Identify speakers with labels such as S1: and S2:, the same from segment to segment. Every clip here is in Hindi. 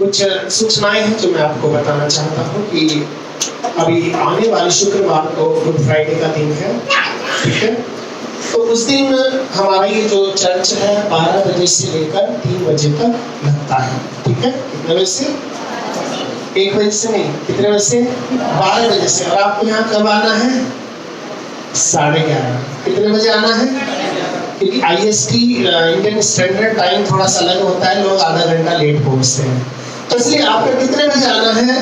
S1: कुछ सूचनाएं हैं जो मैं आपको बताना चाहता हूँ कि अभी आने वाले शुक्रवार को गुड फ्राइडे का दिन है, ठीक है। तो उस दिन हमारा ये जो चर्च है 12 बजे से लेकर 3 बजे तक लगता है, ठीक है। कितने बजे से? 1 बजे से नहीं, कितने बजे से? 12 बजे से। और आपको यहाँ कब आना है? 11:30। कितने बजे आना है? क्योंकि IST इंडियन स्टैंडर्ड टाइम थोड़ा सा अलग होता है, लोग आधा घंटा लेट पहुँचते हैं, तो इसलिए आपको कितने बजे आना है?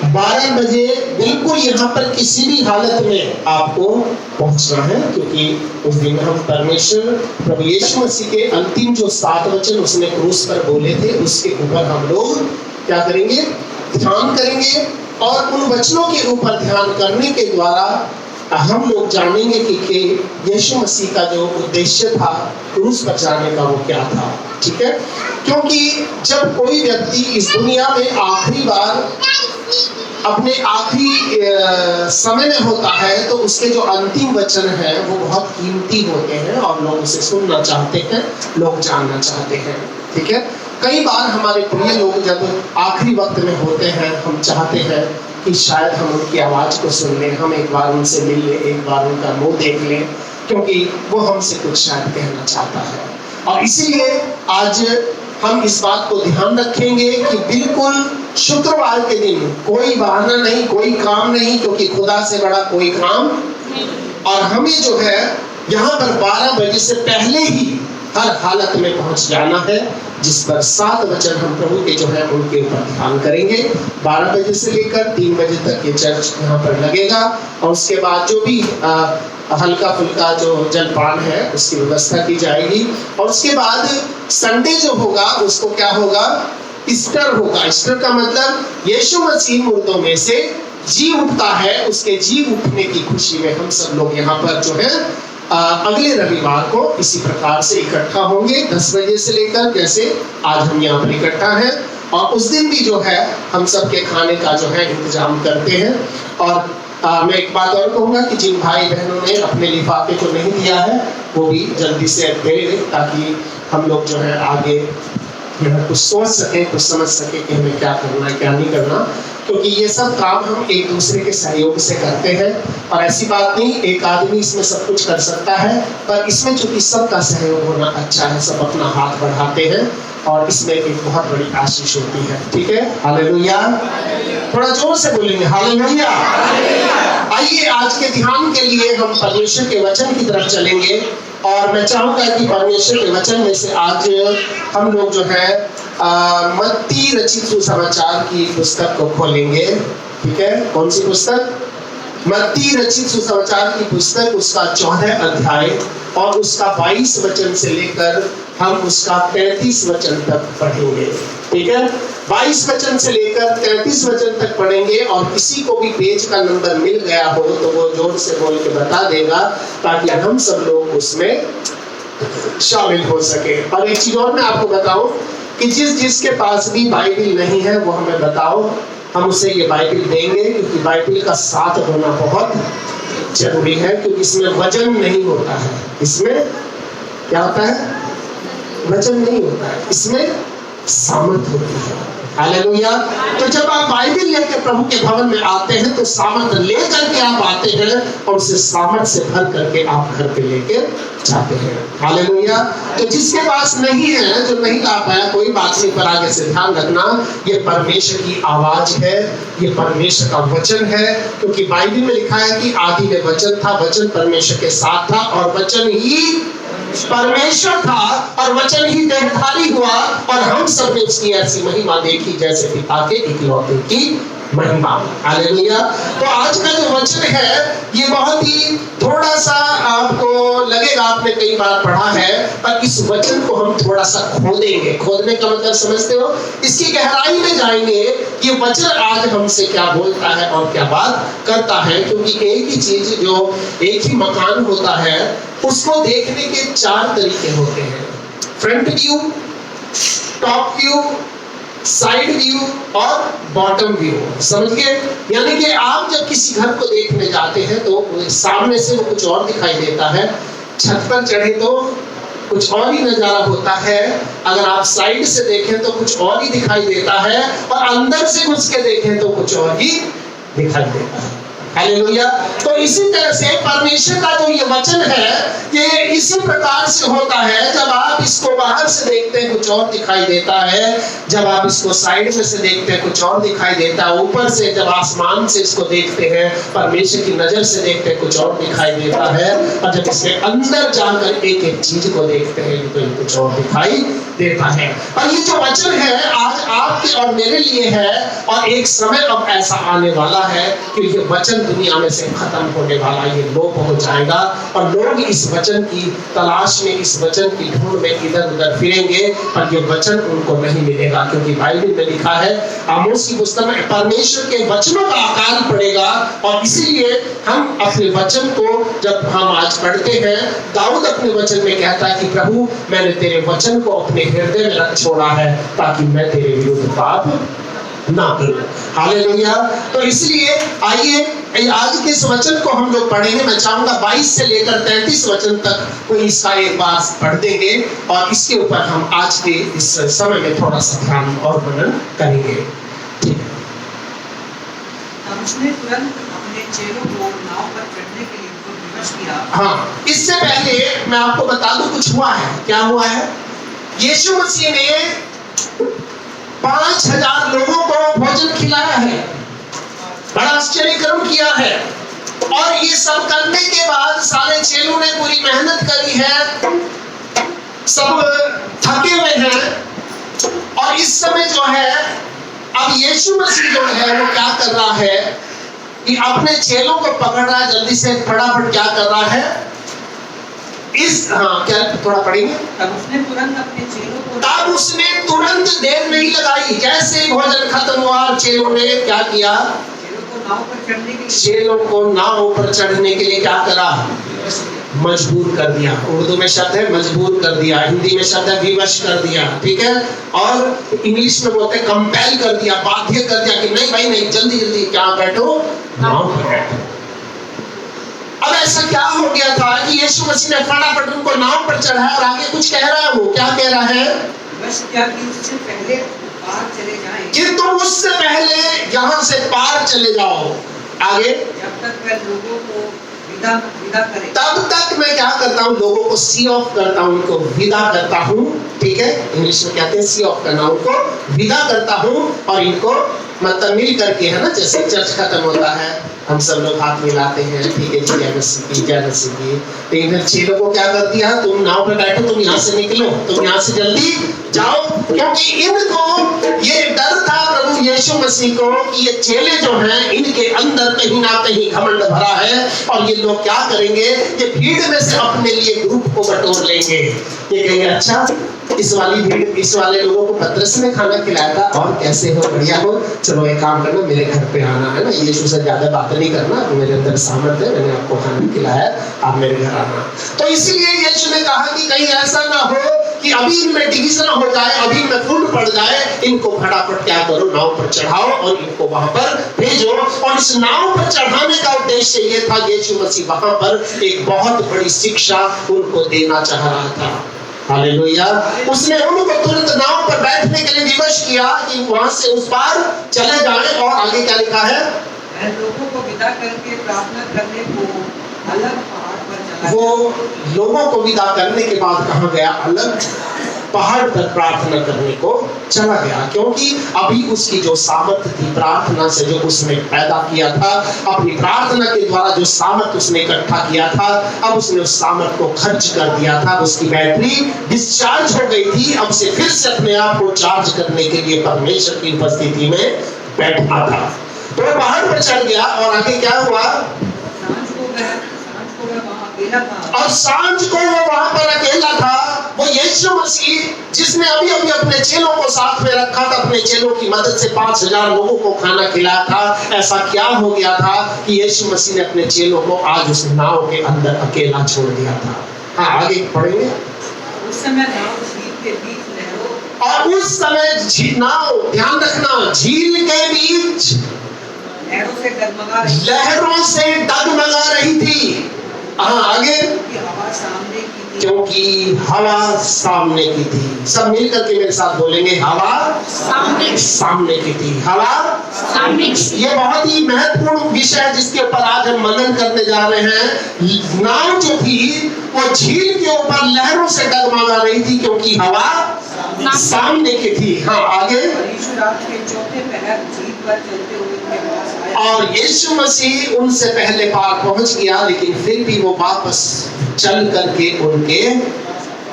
S1: 12 बजे बिल्कुल यहाँ पर किसी भी हालत में आपको पहुंचना है, क्योंकि उस दिन हम परमेश्वर प्रभु यीशु मसीह के अंतिम जो 7 वचन उसने क्रूस पर बोले थे उसके ऊपर हम लोग क्या करेंगे? ध्यान करेंगे। और उन वचनों के ऊपर ध्यान करने के द्वारा हम लोग जानेंगे कि यीशु मसीह का जो उद्देश्य था क्रूस पर जाने का वो क्या था, ठीक है। क्योंकि जब कोई व्यक्ति इस दुनिया में आखिरी बार अपने आखिरी समय में होता है तो उसके जो अंतिम वचन हैं वो बहुत कीमती होते हैं और लोग उसे सुनना चाहते हैं, लोग जानना चाहते हैं, ठीक है। कई बार हमारे प्रिय लोग जब आखिरी वक्त में होते हैं, हम चाहते हैं कि शायद हम उनकी आवाज़ को सुन लें, हम एक बार उनसे मिल लें, एक बार उनका मुंह देख लें, क्योंकि वो हमसे कुछ शायद कहना चाहता है। और इसीलिए आज हम इस बात को ध्यान रखेंगे कि बिल्कुल शुक्रवार के दिन कोई बहाना नहीं, कोई काम नहीं, क्योंकि खुदा से बड़ा कोई काम। और हमें जो है यहाँ पर 12 बजे से पहले ही हर हालत में पहुंच जाना है, जिस पर 7 वचन हम प्रभु के जो है उनके ऊपर ध्यान करेंगे। 12 बजे से लेकर 3 बजे तक ये चर्च यहाँ पर लगेगा और उसके बाद जो भी हल्का फुल्का जो जलपान है उसकी व्यवस्था की जाएगी। और उसके बाद संडे जो होगा उसको क्या होगा? ईस्टर होगा। ईस्टर का मतलब यीशु मसीह मुर्दों में से जी उठता है, उसके जी उठने की खुशी में हम सब लोग यहाँ पर जो है अगले रविवार को इसी प्रकार से इकट्ठा होंगे 10 बजे से लेकर, जैसे आज हम यहाँ पर इकट्ठा हैं। और उस दिन भी जो है हम सबके खाने का जो है इंतजाम करते हैं। और मैं एक बात और कहूँगा कि जिन भाई बहनों ने अपने लिफाफे को नहीं दिया है वो भी जल्दी से दे दें, ताकि हम लोग जो है आगे कुछ सोच सकें, कुछ समझ सकें कि हमें क्या करना है क्या नहीं करना, क्योंकि ये सब काम हम एक दूसरे के सहयोग से करते हैं। और ऐसी बात नहीं एक आदमी इसमें सब कुछ कर सकता है, पर इसमें चूंकि सबका सहयोग होना अच्छा है, सब अपना हाथ बढ़ाते हैं और इसमें एक बहुत बड़ी आशीष होती है, ठीक है। हालेलुया। थोड़ा जोर से बोलेंगे हालेलुया। आइए आज के ध्यान के लिए हम परमेश्वर के वचन की तरफ चलेंगे और मैं चाहूंगा कि परमेश्वर के वचन में से आज हम लोग जो है मत्ती रचित सुसमाचार की पुस्तक को खोलेंगे, ठीक है। कौन सी पुस्तक? मत्ती रचित सुसमाचार की पुस्तक, उसका 14 अध्याय और उसका 22 वचन से लेकर हम उसका 33 वचन तक पढ़ेंगे, ठीक है। 22 वचन से लेकर 33 वचन तक पढ़ेंगे। और किसी को भी पेज का नंबर मिल गया हो तो वो जोर से बोल के बता देगा, ताकि हम सब लोग उसमें शामिल हो सके। और एक चीज और मैं आपको बताऊं कि जिसके पास भी बाइबल नहीं है वो हमें बताओ, हम उसे ये बाइबल देंगे, क्योंकि बाइबल का साथ होना बहुत जरूरी है, क्योंकि इसमें वजन नहीं होता है। इसमें क्या होता है? वचन नहीं होता है, इसमें सामर्थ होती है। हालेलुया। तो जब आप बाइबल लेकर प्रभु के भवन में आते हैं तो सामर्थ लेकर के आप आते हैं और उसे सामर्थ से भर करके आप घर पे लेके जाते हैं। हालेलुया। तो जिसके पास नहीं है, जो नहीं ला पाया, कोई बात नहीं, पर आगे से ध्यान रखना, ये परमेश्वर की आवाज है, ये परमेश्वर का वचन है, क्योंकि बाइबल में लिखा है कि आदि में वचन था, वचन परमेश्वर के साथ था और वचन ही परमेश्वर था और वचन ही देहधारी हुआ और हम सब ने उसकी ऐसी महिमा देखी जैसे पिता के इकलौते की महिमा। हालेलुया। तो आज का जो वचन है ये बहुत ही थोड़ा सा आपको लगेगा, आपने कई बार पढ़ा है, पर इस वचन को हम थोड़ा सा खोदेंगे। खोदने का मतलब समझते हो? इसकी गहराई में जाएंगे, ये वचन आज हमसे क्या बोलता है और क्या बात करता है। क्योंकि एक ही चीज, जो एक ही मकान होता है, उसको देखने के 4 तरीके होते हैं। Front view, top view, side view और बॉटम व्यू। समझ गए? यानी कि आप जब किसी घर को देखने जाते हैं तो सामने से वो कुछ और दिखाई देता है, छत पर चढ़े तो कुछ और ही नजारा होता है। अगर आप साइड से देखें तो कुछ और ही दिखाई देता है, और अंदर से घुस के देखें तो कुछ और ही दिखाई देता है। हालेलुया। तो इसी तरह से परमेश्वर का जो ये वचन है, ये इसी प्रकार से होता है। जब आप इसको बाहर से देखते हैं कुछ और दिखाई देता है, जब आप इसको साइड में से देखते हैं कुछ और दिखाई देता है, ऊपर से जब आसमान से इसको देखते हैं, परमेश्वर की नजर से देखते हैं कुछ और दिखाई देता है, और जब इसके अंदर जाकर एक एक चीज को देखते हैं तो कुछ और दिखाई देता है। और ये जो वचन है आज आपके और मेरे लिए है, और एक समय अब ऐसा आने वाला है कि ये वचन दुनिया में से खत्म होने वाला, ये लोप हो जाएगा, और लोग इस वचन की तलाश में, इस वचन की ढूंढ में इधर उधर फिरेंगे, पर ये वचन उनको नहीं मिलेगा। क्योंकि बाइबल में लिखा है, आमोस की पुस्तक में, परमेश्वर के वचनों का अकाल पड़ेगा। और इसीलिए हम अपने वचन को जब हम आज पढ़ते हैं, दाऊद अपने वचन में कहता है कि प्रभु मैंने तेरे वचन को अपने हृदय में रख छोड़ा है, ताकि मैं तेरे विरुद्ध पाप ना करूं। हालेलुया। तो इसलिए आइए आज के इस वचन को हम लोग पढ़ेंगे। मैं चाहूंगा 22 से लेकर 33 वचन तक कोई इसका एक बार पढ़ देंगे, और इसके ऊपर हम आज के इस समय में थोड़ा सा ध्यान और मनन करेंगे। ठीक है।
S2: उसने तुरंत अपने चेलों को नाव पर चढ़ने के लिए उनको विवश किया।
S1: हाँ, इससे पहले मैं आपको बता दूं कुछ हुआ है। क्या हुआ है? यीशु मसीह ने 5000 लोगों को भोजन खिलाया है, बड़ा आश्चर्य कर्म किया है। और ये सब करने के बाद सारे चेलों ने पूरी मेहनत करी है, सब थके हुए हैं, और इस समय जो है अब यीशु मसीह जो है वो क्या कर रहा है कि अपने चेलों को पकड़ रहा है, जल्दी से फटाफट क्या कर रहा है क्या थोड़ा पढ़ेंगे।
S2: तब उसने तुरंत अपने चेलों को,
S1: तब उसने तुरंत देर नहीं लगाई, जैसे ही भोजन खत्म हुआ चेलों ने क्या किया, चेलों को नाव पर चढ़ने के लिए क्या करा, मजबूर कर दिया। उर्दू में शब्द है मजबूर कर दिया, हिंदी में शब्द है विवश कर दिया, ठीक है, और इंग्लिश में बोलते हैं कंपेल कर दिया, बाध्य कर दिया कि नहीं भाई नहीं, जल्दी जल्दी क्या बैठो, नाव पर बैठो। अब ऐसा क्या हो गया था कि यीशु मसीह ने फटाफट उनको नाव पर चढ़ाया, और आगे कुछ कह रहा है। वो क्या कह रहा है,
S2: बस क्या कि उससे पहले पार चले जाएं,
S1: कि तुम उससे पहले यहाँ से पार चले जाओ। आगे,
S2: जब तक वह लोगों को विदा करे,
S1: तब तक मैं क्या करता हूँ, लोगों को सी ऑफ करता हूँ, उनको विदा करता हूँ, ठीक है, इंग्लिश में कहते हैं सी ऑफ करना, उनको विदा करता हूँ, और इनको मतलब मिल करके, है ना, जैसे चर्च खत्म होता है हम सब लोग हाथ मिलाते हैं, ठीक है जी, जय मसीह की, जय मसीह की। लेकिन फिर चेलों को क्या कर दिया, तुम नाव पे बैठो, तुम यहाँ से निकलो, तुम यहाँ से जल्दी जाओ, क्योंकि इनको ये डर था प्रभु यीशु मसीह को कि ये चेले जो हैं इनके अंदर कहीं ना कहीं घमंड भरा है, और ये लोग क्या करेंगे, ये भीड़ में से अपने लिए ग्रुप को बटोर लेंगे। ये कहेंगे अच्छा इस वाली भीड़, इस वाले लोगों को पतरस ने खाना खिलाया था, और कैसे हो, बढ़िया हो, चलो एक काम करना, मेरे घर पे आना, है ना, यीशु से ज्यादा बात नहीं करना, मेरे अंदर सामर्थ है, मैंने आपको खाना खिलाया, आप मेरे घर आना। तो इसलिए यीशु ने कहा कि कहीं ऐसा ना हो कि अभी इनमें डिवीजन हो जाए, अभी इनमें फूट पड़ जाए, इनको फटाफट क्या करो, नाव पर चढ़ाओ और इनको वहां पर भेजो। और इस नाव पर चढ़ाने का उद्देश्य ये था, यीशु मसीह वहां पर एक बहुत बड़ी शिक्षा उनको देना चाह रहा था। हालेलुया। उसने उनको तुरंत नाव पर बैठने के लिए विवश किया कि वहां से उस पार चले जाएं। और आगे क्या लिखा है,
S2: लोगों को विदा करके प्रार्थना करने को अलग पहाड़ पर चला।
S1: वो लोगों को विदा करने के बाद कहाँ गया, अलग पहाड़ पर प्रार्थना करने को चला गया, क्योंकि अभी उसकी जो सामर्थ थी प्रार्थना से, जो उसने पैदा किया था, अपनी प्रार्थना के द्वारा जो सामर्थ उसने इकट्ठा किया था, अब उसने उस सामर्थ को खर्च कर दिया था, उसकी बैटरी डिस्चार्ज हो गई थी। अब से फिर से अपने आप को चार्ज करने के लिए परमेश्वर की उपस्थिति में बैठना था। तो पहाड़ पर चढ़ गया, और आगे क्या हुआ, और सांझ को वो वहां पर अकेला था। वो यीशु मसीह जिसने अभी अभी अपने चेलों को साथ में रखा था, अपने चेलों की मदद से 5000 लोगों को खाना खिलाया था, ऐसा क्या हो गया था कि यीशु मसीह ने अपने चेलों को आज उस नाव के अंदर अकेला छोड़ दिया था। हाँ, आगे पढ़ेंगे।
S2: उस समय नाव झील के बीच लहरों,
S1: और उस समय नाव, ध्यान रखना, झील के बीच लहरों से डगमगा रही थी। हाँ, आगे,
S2: हवा सामने की
S1: क्योंकि हवा सामने की थी। सब मिल करके मेरे साथ बोलेंगे, हवा सामने की थी। हवा
S3: सामने की।
S1: ये बहुत ही महत्वपूर्ण विषय है जिसके ऊपर आज हम मनन करने जा रहे हैं। नाव जो थी वो झील के ऊपर लहरों से डगमगा रही थी क्योंकि हवा सामने की थी। हाँ, आगे।
S2: यीशु रात के चौथे पहर झील पर चलते हुए उनके पास आया।
S1: और यीशु मसीह उनसे पहले पार पहुंच गया, लेकिन फिर भी वो वापस चल करके उनके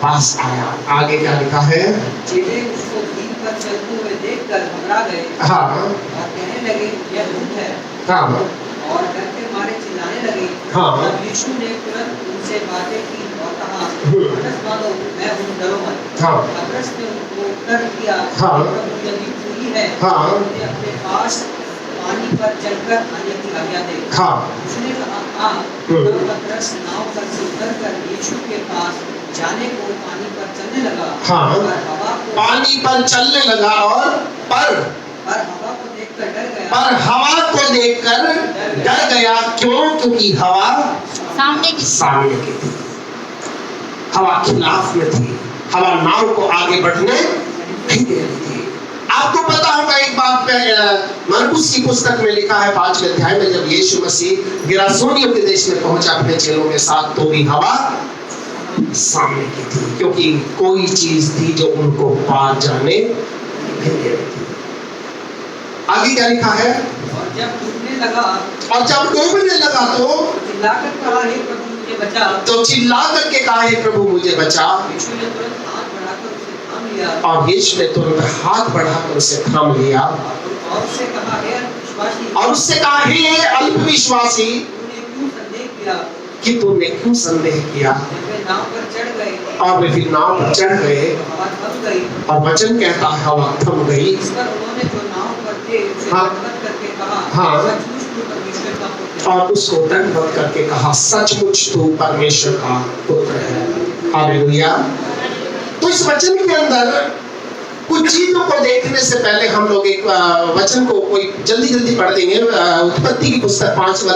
S1: पास आया। आगे क्या लिखा है?
S2: चेले उसको झील पर चलते हुए देखकर घबरा गए।
S1: हाँ
S2: और कहने लगे, यह भूत है।
S1: हाँ
S2: और डर के मारे चिल्लाने लगे।
S1: हाँ।
S2: तब यीशु ने तुरंत उनसे बातें की और कहा, अब्रस बांधो, मैं हूँ, डरो मत।
S1: हाँ।
S2: अब्रस ने उनको उत्तर दिया,
S1: हाँ।
S2: प्रभु यदि तू ही है,
S1: हाँ।
S2: तो मुझे अपने पास पानी पर चलकर आने की आज्ञा दे।
S1: हाँ।
S2: उसने कहा, आ। तब पतरस नाव पर से उतरकर यीशु के पास जाने को पानी पर चलने लगा।
S1: हाँ।
S2: पर हवा को
S1: पानी पर चलने लगा और पर
S2: हवा को देखकर डर गया।
S1: पर हवा को देखकर डर गया। क्यों? क्योंकि हवा
S3: सामने की।
S1: सामने की थी। हवा खिलाफ में थी। हवा नाव को आगे बढ़ने नहीं दे रही थी। आपको पता होगा एक बात मरकुस की पुस्तक में लिखा है 5वें अध्याय में, जब यीशु मसीह गिरासोनियों के देश में पहुंचा अपने चेलों के साथ, तो भी हवा सामने की थी क्योंकि कोई चीज थी जो उनको पार जाने नहीं दे रही थी। आगे क्या लिखा है?
S2: और जब डूबने लगा
S1: तो
S2: चिल्लाकर कहा, हे प्रभु मुझे बचा।
S1: चिल्ला करके कहा, हे प्रभु मुझे बचा।
S2: यीशु ने तुरंत हाथ बढ़ाकर उसे थाम लिया
S1: और यीशु ने तुरंत हाथ बढ़ाकर उसे थाम लिया
S2: और उससे कहा, हे अल्पविश्वासी,
S1: और उससे कहा, हे अल्पविश्वासी,
S2: तूने क्यों संदेह किया?
S1: कि तूने क्यों संदेह किया।
S2: जब वे नाव पर चढ़ गए
S1: और वे फिर नाव पर चढ़ गए
S2: हवा थम गई।
S1: और वचन कहता है हवा थम गई।
S2: इस पर उन्होंने जो नाव पर थे उसे
S1: हाँ।
S2: दंडवत करके कहा,
S1: हाँ।
S2: सचमुच तू परमेश्वर का पुत्र है।
S1: और उसको दंडवत करके कहा, सचमुच तू परमेश्वर का पुत्र है। हालेलुया। तो इस वचन के अंदर कुछ चीजों को देखने से पहले हम लोग एक वचन को कोई जल्दी पढ़ देंगे। उत्पत्ति की पुस्तक 5वां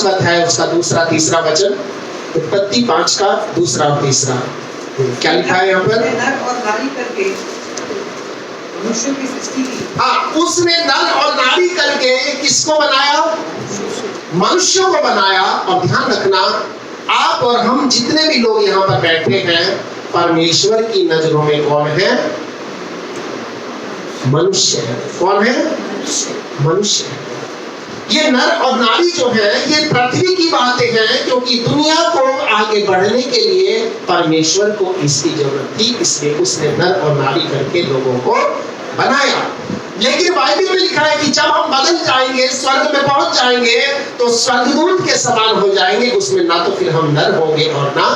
S1: अध्याय उसका 2, 3 वचन। उत्पत्ति 5 का 2 और 3 क्या लिखा है यहाँ पर?
S2: नर और नारी करके मनुष्यों की सृष्टि की।
S1: हाँ, उसने नर और नारी करके किसको बनाया? मनुष्यों को बनाया। और ध्यान रखना, आप और हम जितने भी लोग यहाँ पर बैठे हैं, परमेश्वर की नजरों में कौन है? मनुष्य है। कौन है? मनुष्य है। ये नर और नारी जो है, ये पृथ्वी की बातें हैं, क्योंकि दुनिया को आगे बढ़ने के लिए परमेश्वर को इसकी जरूरत थी, इसलिए उसने नर और नारी करके लोगों को बनाया। लेकिन बाइबल में लिखा है कि जब हम बदल जाएंगे, स्वर्ग में पहुंच जाएंगे, तो स्वर्गदूत के समान हो जाएंगे। उसमें ना तो फिर हम नर होंगे और ना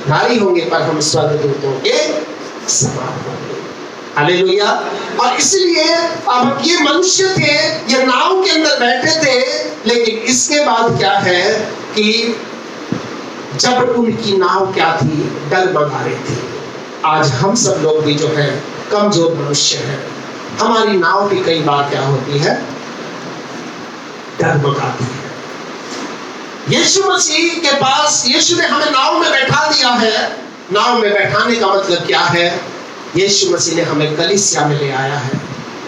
S1: नारी होंगे, पर हम स्वर्गदूतों के समान होंगे। हालेलुया। और इसलिए अब ये मनुष्य थे, ये नाव के अंदर बैठे थे, लेकिन इसके बाद क्या है कि जब उनकी नाव क्या थी? डगमगा रही थी। आज हम सब लोग भी जो है कमजोर मनुष्य हैं, हमारी नाव भी कई बार क्या होती है? डगमगाती है। यीशु मसीह के पास, यीशु ने हमें नाव में बैठा दिया है। नाव में बैठाने का मतलब क्या है? यीशु मसीह ने हमें कलीसिया में ले आया है।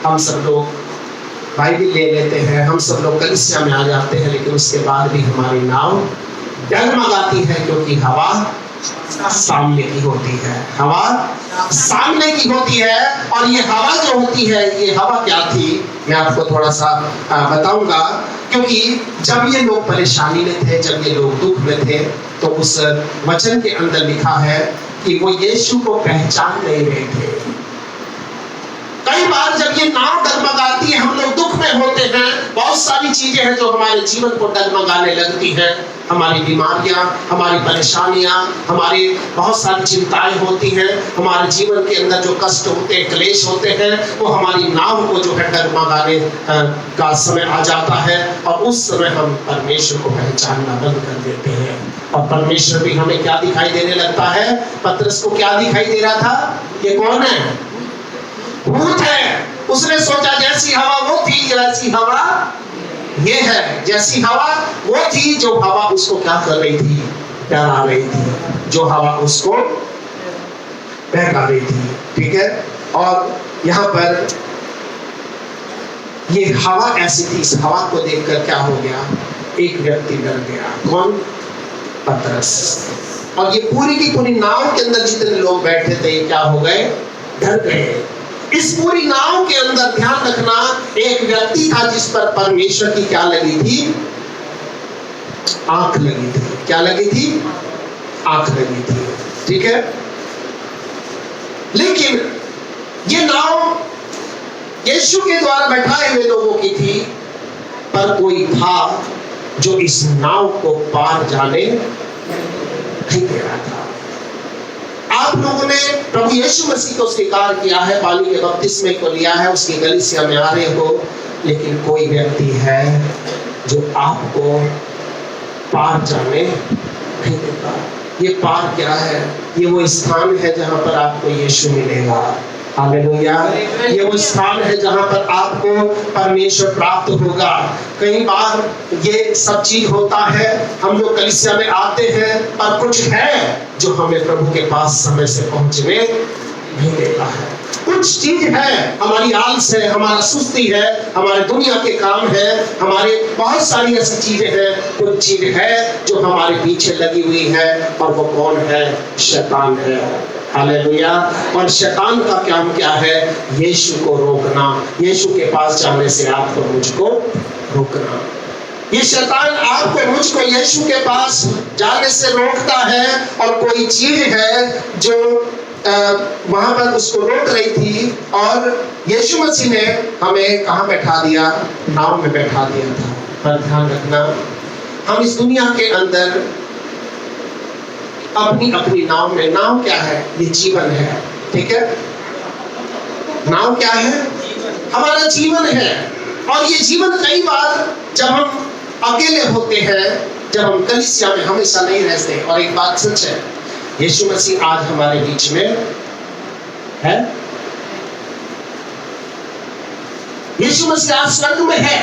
S1: हम सब लोग बाइबल ले लेते हैं, हम सब लोग कलीसिया में आ जाते हैं, लेकिन उसके बाद भी हमारी नाव डगमगाती है क्योंकि हवा सामने की होती है। हवा सामने की होती है। और ये हवा जो होती है, ये हवा क्या थी? मैं आपको थोड़ा सा बताऊंगा। क्योंकि जब ये लोग परेशानी में थे, जब ये लोग दुख में थे, तो उस वचन के अंदर लिखा है कि वो यीशु को पहचान नहीं रहे थे। कई बार जब ये नाव डगमगाती है, हम लोग दुख में होते हैं, बहुत सारी चीजें हैं जो हमारे जीवन को डगमगाने लगती हैं। हमारी बीमारियां, हमारी परेशानियां, हमारी बहुत सारी चिंताएं होती हैं, हमारे जीवन के अंदर जो कष्ट होते हैं, क्लेश होते हैं, वो हमारी नाव को जो है डगमगाने का समय आ जाता है। और उस समय हम परमेश्वर को पहचानना बंद कर देते हैं। और परमेश्वर भी हमें क्या दिखाई देने लगता है? पतरस को क्या दिखाई दे रहा था? ये कौन है? भूत है। उसने सोचा जैसी हवा वो थी, वैसी हवा ये है। जैसी हवा वो थी, जो हवा उसको क्या कर रही थी? डरा रही थी। जो हवा उसको बहका रही थी, ठीक है। और यहाँ पर ये हवा ऐसी थी, इस हवा को देखकर क्या हो गया, एक व्यक्ति डर गया। कौन? पतरस। और ये पूरी की पूरी नाव के अंदर जितने लोग बैठे थे ये क्या हो गए, डर गए। इस पूरी नाव के अंदर ध्यान रखना एक व्यक्ति था जिस पर परमेश्वर की क्या लगी थी, आंख लगी थी। क्या लगी थी? आंख लगी थी, ठीक है। लेकिन ये नाव यीशु के द्वारा बैठाए हुए लोगों की थी, पर कोई था जो इस नाव को पार जाने नहीं दे रहा था। आप लोगों ने प्रभु यीशु मसीह को स्वीकार किया है, पानी के बपतिस्मे को लिया है, उसकी कलीसिया में आ रहे हो, लेकिन कोई व्यक्ति है जो आपको पार जाने नहीं देता। ये पार क्या है? ये वो स्थान है जहां पर आपको यीशु मिलेगा। हालेलुया। ये वो स्थान है जहां पर आपको परमेश्वर प्राप्त होगा। कई बार ये सब चीज होता है, हम लोग कलीसिया में आते हैं, पर कुछ है जो हमें प्रभु के पास समय से पहुंचने नहीं देता है। कुछ चीज है, हमारी आलस है, हमारा सुस्ती है, हमारे दुनिया के काम है, हमारे बहुत सारी ऐसी चीजें हैं। कुछ चीज है जो हमारे पीछे लगी हुई है, और वो कौन है? शैतान है। हालेलुया। और शैतान का काम क्या है? यीशु को रोकना, यीशु के पास जाने से आपको मुझको रोकना। ये शैतान आपको मुझको यीशु के पास जाने से रोकता है, और कोई चीज है जो वहां पर उसको रोक रही थी, और यीशु मसीह ने हमें कहां बैठा दिया? नाव में बैठा दिया था। पर ध्यान रखना, हम इस दुनिया के अंदर अपनी अपनी नाव में, नाव क्या है? ये जीवन है, ठीक है। नाव क्या है? हमारा जीवन है। और ये जीवन कई बार जब हम अकेले होते हैं, जब हम कलीसिया में, हमेशा नहीं रहते। और एक बात सच है, यीशु मसीह आज हमारे बीच में है। यीशु मसीह आज स्वर्ग में है,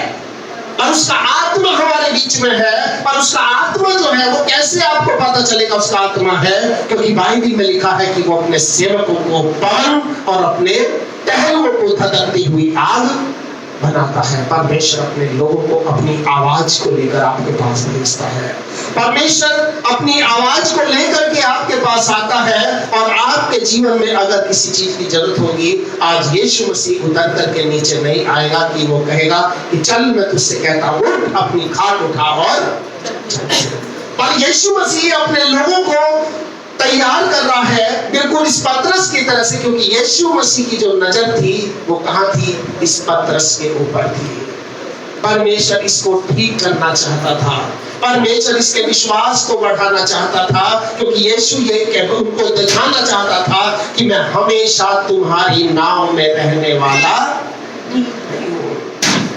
S1: और उसका आत्मा हमारे बीच में है। और उसका आत्मा जो है वो कैसे आपको पता चलेगा उसका आत्मा है? क्योंकि बाइबल में लिखा है कि वो अपने सेवकों को पवन और अपने टहलों को धधकती हुई आग बनाता है। परमेश्वर अपने लोगों को अपनी आवाज को लेकर आपके पास भेजता है। परमेश्वर अपनी आवाज को लेकर के आपके पास आता है, और आपके जीवन में अगर किसी चीज की जरूरत होगी, आज यीशु मसीह उतर करके नीचे नहीं आएगा कि वो कहेगा कि चल मैं तुझसे कहता हूं अपनी खाट उठा और पर यीशु मसीह अपने लोगों को तैयार कर रहा है, बिल्कुल इस पतरस की तरह से, क्योंकि यीशु मसीह की जो नजर थी वो कहां थी? इस पतरस के ऊपर थी। परमेश्वर इसको ठीक करना चाहता था, परमेश्वर इसके विश्वास को बढ़ाना चाहता था, क्योंकि यीशु ये उनको दिखाना चाहता था कि मैं हमेशा तुम्हारी नाव में रहने वाला नहीं हूं,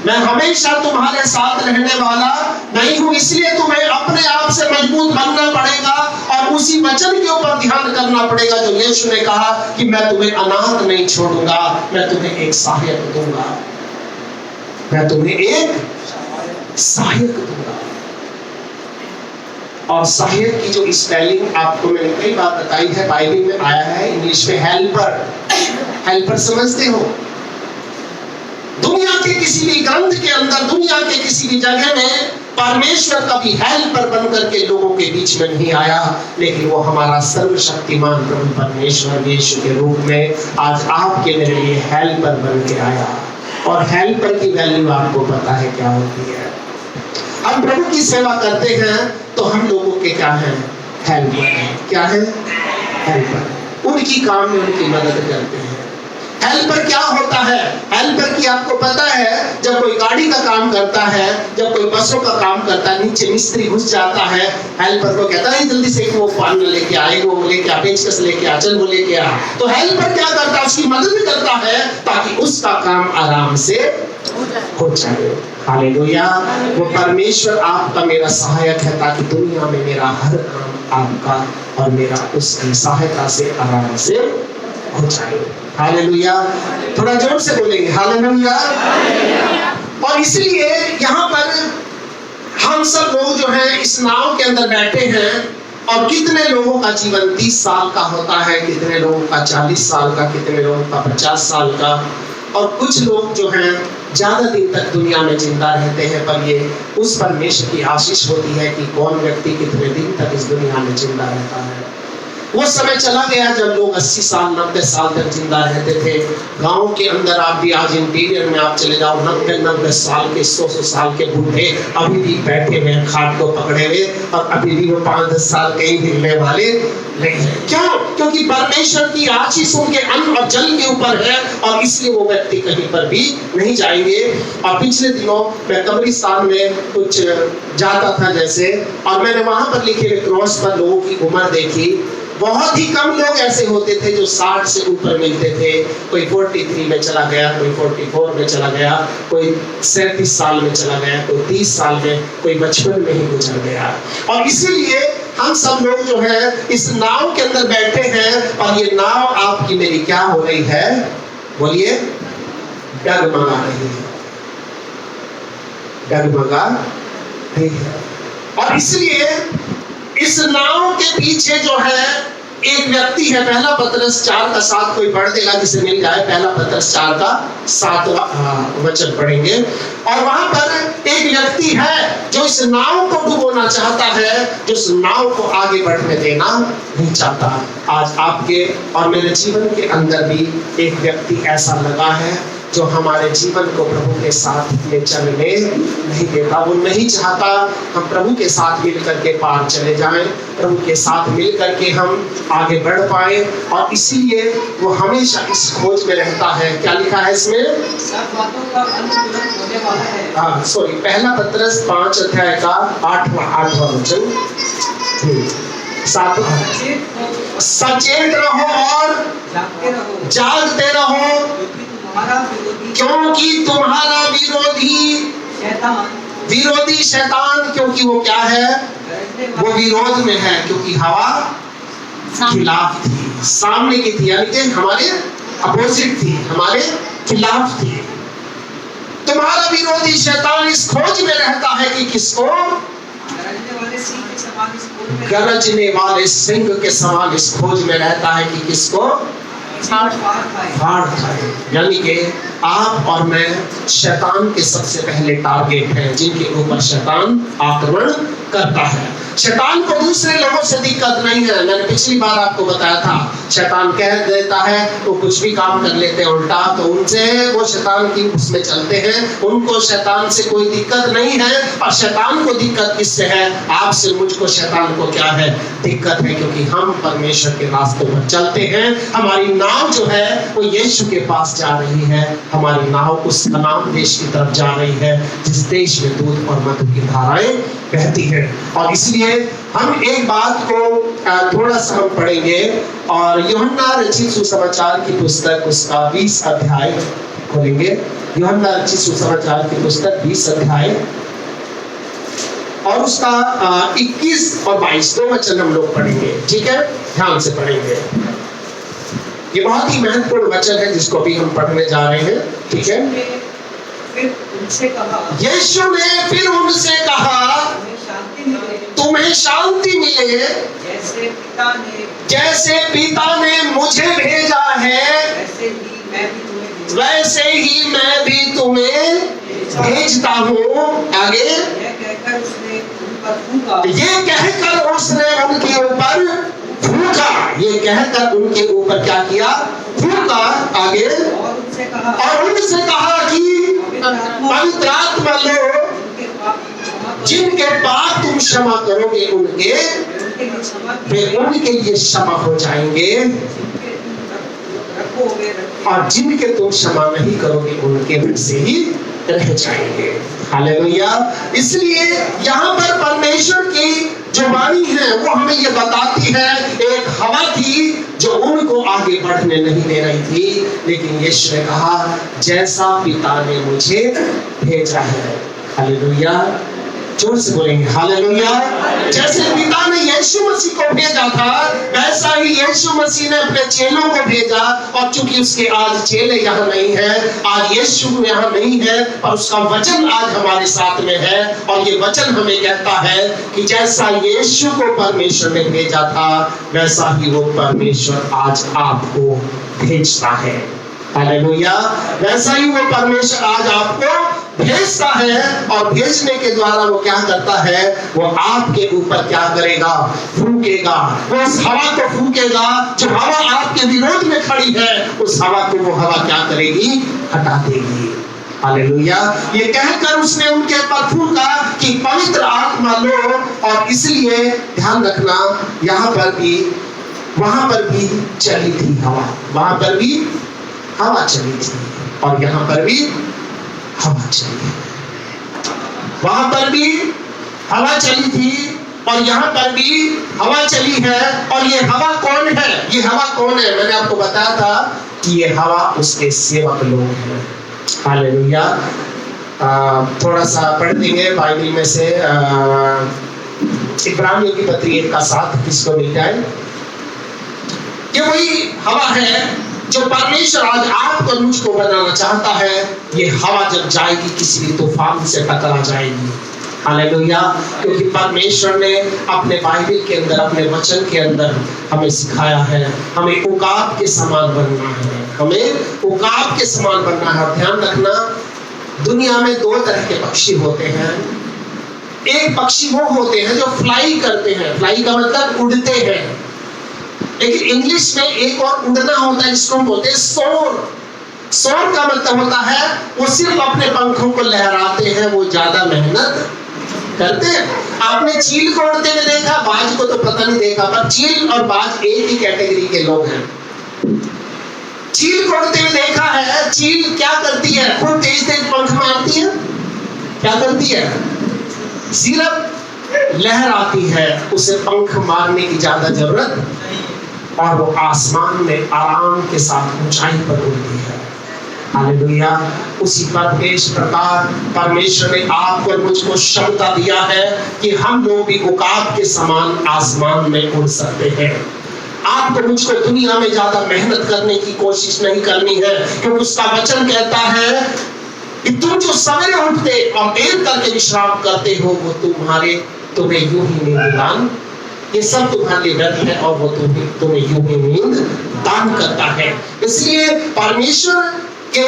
S1: मैं हमेशा तुम्हारे साथ रहने वाला नहीं हूं। इसलिए तुम्हें अपने आप से मजबूत बनना पड़ेगा, और उसी वचन के ऊपर ध्यान करना पड़ेगा जो यीशु ने कहा कि मैं तुम्हें अनाथ नहीं छोड़ूंगा, मैं तुम्हें एक सहायक दूंगा, मैं तुम्हें एक सहायक दूंगा। और सहायक की जो स्पेलिंग आपको मैंने कई बार बताई है, बाइबल में आया है इंग्लिश में हेल्पर। हेल्पर समझते हो? दुनिया के किसी भी ग्रंथ के अंदर, दुनिया के किसी भी जगह में परमेश्वर कभी हेल्पर बनकर के लोगों के बीच में नहीं आया, लेकिन वो हमारा सर्वशक्तिमान प्रभु परमेश्वर यीशु के रूप में आज आपके मेरे लिए हेल्पर बन के आया। और हेल्पर की वैल्यू आपको पता है क्या होती है? हम प्रभु की सेवा करते हैं तो हम लोगों के क्या है? हेल्पर है। क्या है? हेल्पर। उनकी काम में उनकी मदद करते हैं। हेल्पर क्या होता है? हेल्पर की आपको पता है, जब कोई गाड़ी का काम करता है, जब कोई बसों का काम करता है, नीचे मिस्त्री घुस जाता है, हेल्पर को कहता है जल्दी से वो पान लेके आए, वो लेके आ, पेचकस लेके आ, चल वो लेके आ। तो हेल्पर क्या करता है? उसकी मदद करता है ताकि उसका काम आराम से हो जाए। हालेलुया। वो परमेश्वर आपका मेरा सहायक है, ताकि दुनिया में मेरा हर काम आपका और मेरा उसकी सहायता से आराम से हो जाए। हालेलुया। थोड़ा जोर से बोलेंगे हालेलुया। और इसलिए यहाँ पर हम सब लोग जो हैं इस नाव के अंदर बैठे हैं, और कितने लोगों का जीवन 30 साल का होता है, कितने लोगों का 40 साल का, कितने लोगों का 50 साल का, और कुछ लोग जो हैं ज्यादा दिन तक दुनिया में जिंदा रहते हैं। पर ये उस परमेश्वर की आशीष होती है कि कौन व्यक्ति कितने दिन तक इस दुनिया में जिंदा रहता है। वो समय चला गया जब लोग 80 साल 90 साल तक जिंदा रहते थे। गांव के अंदर आप भी आज इंटीरियर में आप चले जाओ, 90 साल के 100 साल के बूढ़े अभी भी बैठे हुए खाट को पकड़े हुए, और अभी भी वो 5-10 साल के ही हिलने वाले नहीं है। क्यों? क्योंकि परमेश्वर की आशीष उनके अन्न और जल के ऊपर है, और इसलिए वो व्यक्ति कहीं पर भी नहीं जाएंगे। और पिछले दिनों मैं कब्रिस्तान में कुछ जाता था जैसे, और मैंने वहां पर लिखे हुए क्रॉस पर लोगों की उम्र देखी। बहुत ही कम लोग ऐसे होते थे जो 60 से ऊपर मिलते थे। कोई 43 में चला गया, कोई 44 में चला गया, कोई 37 साल में चला गया, कोई 30 साल में, कोई बचपन में ही गुजर गया। और इसीलिए हम सब लोग जो है इस नाव के अंदर बैठे हैं, और ये नाव आपकी मेरी क्या हो रही है? बोलिए, डगमगा रही है, डगमगा रही है। और इसलिए इस नाव के पीछे जो है एक व्यक्ति है। पहला पतरस 4 का 7 कोई पढ़ देगा जिसे मिल जाए। पहला पतरस 4 का 7वां वचन पढ़ेंगे। और वहां पर एक व्यक्ति है जो इस नाव को डुबोना चाहता है, जो इस नाव को आगे बढ़ने देना नहीं चाहता। आज आपके और मेरे जीवन के अंदर भी एक व्यक्ति ऐसा लगा है जो हमारे जीवन को प्रभु के साथ में चलने नहीं देता। वो नहीं चाहता हम प्रभु के साथ मिलकर के पार चले जाएं, प्रभु के साथ मिलकर के हम आगे बढ़ पाए। और इसीलिए वो हमेशा इस खोज में रहता है। क्या लिखा है इसमें?
S2: सब बातों का अंत तुरंत होने वाला है।
S1: सॉरी, पहला पतरस 5 अध्याय का 8वां वचन, 7वां। सचेत रहो और जागते रहो, क्योंकि तुम्हारा विरोधी शैतान, क्योंकि वो क्या है? वो विरोध में है, क्योंकि हवा खिलाफ थी, सामने की थी, यानी कि हमारे अपोजिट थी, हमारे खिलाफ थी। तुम्हारा विरोधी शैतान इस खोज में रहता है कि किसको? गरजने वाले सिंह के समान इस खोज में रहता है कि किसको फाड़ खाए। यानी कि आप और मैं शैतान के सबसे पहले टारगेट हैं, जिनके ऊपर शैतान आक्रमण करता है। शैतान को दूसरे लोगों से दिक्कत नहीं है। मैंने पिछली बार आपको बताया था, शैतान कह देता है वो कुछ भी काम कर लेते हैं उल्टा, तो उनसे वो शैतान की उसमें चलते हैं, उनको शैतान से कोई दिक्कत नहीं है। और शैतान को दिक्कत किससे है? आपसे मुझको शैतान को क्या है? दिक्कत है, क्योंकि हम परमेश्वर के रास्तों पर चलते हैं। हमारी नाव जो है वो यीशु के पास जा रही है। हमारी नाव उस कनान देश की तरफ जा रही है, जिस देश में दूध और मधु की धाराएं बहती हैं। और इसलिए हम एक बात को थोड़ा सा हम पढ़ेंगे, और यूहन्ना रचित सुसमाचार की पुस्तक उसका 20 अध्याय खोलेंगे। यूहन्ना रचित सुसमाचार की पुस्तक 20 अध्याय और उसका 21 और 22 दो वचन हम लोग पढ़ेंगे। ठीक है, ध्यान से पढ़ेंगे। ये बहुत ही महत्वपूर्ण वचन है जिसको भी हम पढ़ने जा रहे हैं। ठीक है, यीशु ने फिर उनसे कहा, तुम्हें शांति मिले। जैसे पिता ने मुझे भेजा है, वैसे ही मैं भी तुम्हें भेजता हूँ। आगे ये कहकर उसने उनके ऊपर फूंका। ये कहकर उनके ऊपर क्या किया? फूंका। आगे और उनसे कहा कि पवित्र आत्मा लो, जिनके पाप तुम क्षमा करोगे उनके लिए क्षमा हो जाएंगे, और जिनके तुम क्षमा नहीं करोगे उनके वैसे ही रह जाएंगे। हालेलुया। इसलिए यहाँ पर परमेश्वर की जो वाणी है वो हमें ये बताती है, एक हवा थी जो उनको आगे बढ़ने नहीं दे रही थी, लेकिन यीशु ने कहा जैसा पिता ने मुझे भेजा है। हालेलुया। जोर से बोलेंगे हालेलुया। जैसे पिता ने यीशु मसीह को भेजा था, वैसा ही यीशु मसीह ने अपने चेलों को भेजा। और चूंकि उसके आज चेले यहाँ नहीं है, आज यीशु यहाँ नहीं है, पर उसका वचन आज हमारे साथ में है। और ये वचन हमें कहता है कि जैसा यीशु को परमेश्वर ने भेजा था, वैसा ही वो परमेश्वर आज आपको भेजता है। हालेलुया। वैसा ही वो परमेश्वर आज आपको भेजता है, और भेजने के द्वारा वो क्या करता है, वो आपके ऊपर क्या करेगा, फूकेगा। वो उस हवा को फूकेगा जो हवा आपके विरोध में खड़ी है, उस हवा को वो हवा क्या करेगी, हटा देगी। हालेलुया। ये कहकर उसने उनके पर फूका कि पवित्र आत्मा लो। और इसलिए ध्यान रखना, यहाँ पर भी, वहां पर भी चली थी हवा, वहां पर भी हवा चली थी, और यहाँ पर भी हवा चली। वहां पर भी हवा चली थी और यहाँ पर भी हवा चली है। और ये हवा कौन है, ये हवा कौन है? मैंने आपको बताया था कि ये हवा उसके सेवक लोग हैं। हालेलुया। थोड़ा सा पढ़ देंगे बाइबल में से, इब्रानियों की पत्री 1:7, किसको मिल जाए। ये वही हवा है जो परमेश्वर आज आपको और मुझको बनाना चाहता है। ये हवा जब जाएगी, किसी भी तूफान से टकरा जाएगी। हालेलुया। क्योंकि परमेश्वर ने अपने बाइबल के अंदर, अपने वचन के अंदर हमें सिखाया है, हमें उकाब के समान बनना है, हमें उकाब के समान बनना है। ध्यान रखना, दुनिया में 2 तरह के पक्षी होते हैं। एक पक्षी वो होते हैं जो फ्लाई करते हैं, फ्लाई का मतलब उड़ते हैं। लेकिन इंग्लिश में एक और उड़ना होता है जिसको हम बोलते हैं सोर। सोर का मतलब होता है वो सिर्फ अपने पंखों को लहराते हैं, वो ज्यादा मेहनत करते हैं। आपने चील को उड़ते हुए देखा, बाज को तो पता नहीं देखा, पर चील और बाज एक ही कैटेगरी के लोग हैं। चील को उड़ते हुए देखा है। चील क्या करती है, खूब तेज तेज पंख मारती है। क्या करती है, सिर्फ लहराती है, उसे पंख मारने की ज्यादा जरूरत, और वो आसमान में आराम के साथ ऊंचाई पर उड़ती है। हालेलुया। उसी प्रकार परमेश्वर ने आपको और मुझको क्षमता दिया है कि हम लोग भी उकाब के समान आसमान में उड़ सकते हैं। आपको मुझको दुनिया में ज्यादा मेहनत करने की कोशिश नहीं करनी है, क्योंकि उसका वचन कहता है कि तुम जो सवेरे उठते और देर करके विश्राम करते हो, वो तुम्हें यूं ही नींद दान, ये सब तुम्हारे लिए व्यर्थ है, और वो तुम्हें यूं ही नींद दान करता है। इसलिए परमेश्वर के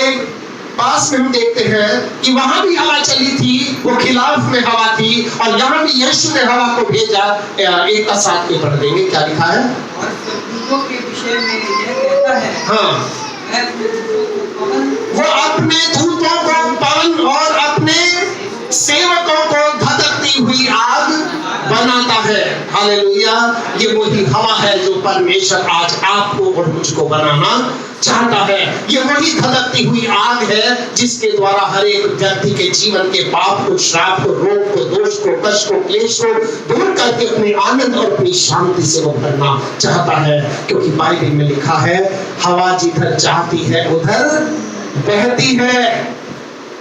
S1: पास में हम देखते हैं कि वहां भी हवा चली थी, वो खिलाफ में हवा थी, और यहाँ भी यीशु ने हवा को भेजा। 1:7 के पढ़ देंगे, क्या लिखा है।
S2: और दूतों के विषय में यह कहता है,
S1: हाँ,
S2: वो
S1: अपने दूतों को पवन और अपने सेवकों को धधकती हुई आग बनाता है। हालेलुया। ये वही हवा है जो परमेश्वर आज आपको और मुझको बनाना चाहता है। ये वही धधकती हुई आग है जिसके द्वारा हर एक व्यक्ति के जीवन के पाप को, श्राप को, रोग को, दोष को, कष्ट को, क्लेश को दूर करके अपने आनंद और अपनी शांति से वो करना चाहता है। क्योंकि बाइबल में लिखा है, हवा जिधर चाहती है उधर बहती है।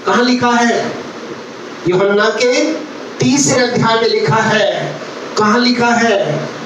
S1: कहाँ लिखा है? यूहन्ना के 3 अध्याय में लिखा है। कहाँ लिखा है?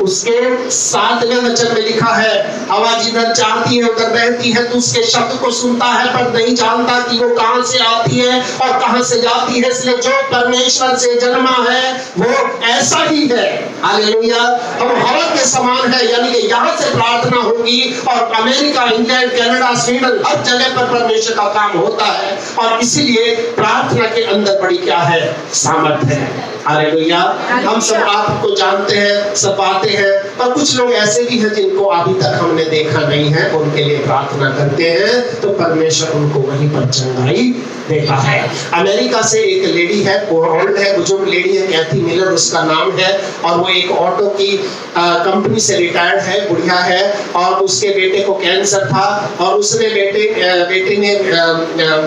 S1: उसके 7वें वचन में लिखा है, हवा जिधर चाहती है उधर बहती है, तो उसके शब्द को सुनता है पर नहीं जानता कि वो कहाँ से आती है और कहाँ से जाती है। इसलिए जो परमेश्वर से जन्मा है वो ऐसा ही है। हालेलुया। हम हवा के समान है, यानी कि यहाँ से प्रार्थना होगी और अमेरिका, इंग्लैंड, कनाडा, स्वीडन, हर जगह पर परमेश्वर का काम होता है। और इसीलिए प्रार्थना के अंदर बड़ी क्या है? सामर्थ्य है। हालेलुया। हम सब आपको जानते हैं, सब आते हैं, पर कुछ लोग ऐसे भी हैं जिनको अभी तक हमने देखा नहीं है, उनके लिए प्रार्थना करते हैं तो परमेश्वर उनको वहीं पर चंगाई देता है। अमेरिका से एक लेडी है, ओल्ड है, बुजुर्ग लेडी है, कैथी मिलर उसका नाम है, और वो एक ऑटो की कंपनी से रिटायर्ड है, बुढ़िया है, और उसके बेटे को कैंसर था, और उसने बेटे ने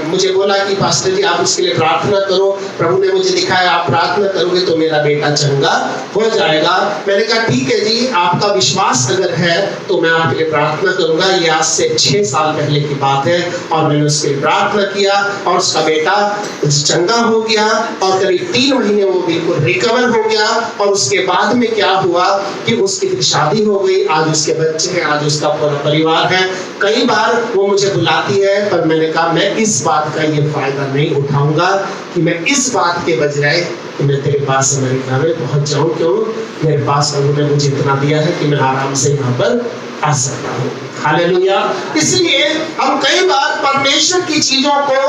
S1: मुझे बोला कि पास्टर जी आप उसके लिए प्रार्थना करो, प्रभु ने मुझे दिखाया आप प्रार्थना करोगे तो मेरा बेटा चंगा हो जाएगा। मैंने कहा ठीक है जी, आपका विश्वास अगर है तो मैं आपके लिए प्रार्थना करूंगा। ये आज से 6 साल पहले की बात है, और मैंने उसके लिए प्रार्थना किया, और उसका बेटा चंगा हो गया और करीब 3 महीने वो बिल्कुल रिकवर हो गया। और उसके बाद में क्या हुआ कि उसकी फिर शादी हो गई, आज उसके बच्चे हैं, आज उसका पूरा परिवार है। कई बार वो मुझे बुलाती है, पर मैंने कहा मैं इस बात का ये फायदा नहीं उठाऊंगा कि मैं इस बात के बजाय कि मैं तेरे पास अमेरिका में पहुंच जाऊं। क्यों? मेरे पास उन्होंने मुझे इतना दिया है कि मैं आराम से यहाँ पर आ सकता हूँ। हालेलुया। इसलिए हम कई बार परमेश्वर की चीजों को